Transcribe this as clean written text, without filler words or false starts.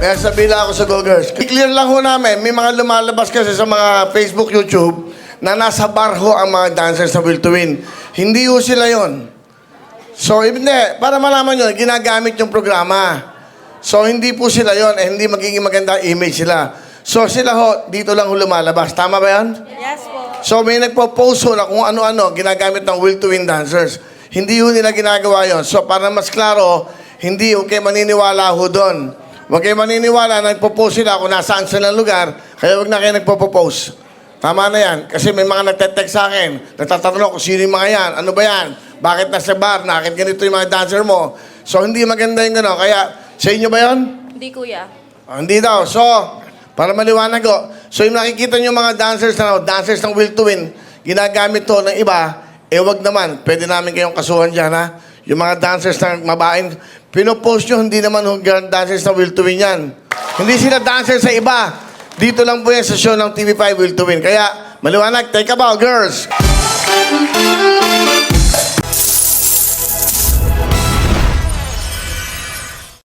may sabihin lang ako sa Go Girls. I-clear lang ho namin, may mga lumalabas kasi sa mga Facebook, YouTube, na nasa bar ho ang mga dancers sa Will to Win. Hindi ho sila yon. So, hindi. Para malaman nyo, ginagamit yung programa. So, hindi po sila yon, hindi magiging maganda image sila. So, sila ho, dito lang ho lumalabas. Tama ba yan? Yes po. So, may nagpo-post ho na kung ano-ano ginagamit ng Will to Win dancers. Hindi ho nila ginagawa yon. So, para mas klaro, hindi ho kayo maniniwala ho doon. Huwag kayo maniniwala na nagpo-post sila kung nasaan sila lugar, kaya huwag na kayo nagpo-post. Tama na yan. Kasi may mga nagte-text sa akin, nagtatanong kung sino yung mga yan, ano ba yan? Bakit nasa bar? Bakit ganito yung mga dancer mo? So, hindi maganda yung gano'n. Kaya, sa inyo ba yon? Hindi kuya. Hindi daw. So, para maliwanag ko, so yung nakikita nyo mga dancers ng Will to Win, ginagamit to ng iba, wag naman, pwede namin kayong kasuhan dyan, ha? Yung mga dancers ng mabain, pinopost nyo, hindi naman dancers ng Will to Win yan. Hindi sila dancers sa iba. Dito lang po yan sa show ng TV5 Will to Win. Kaya, maliwanag, take a bow, girls!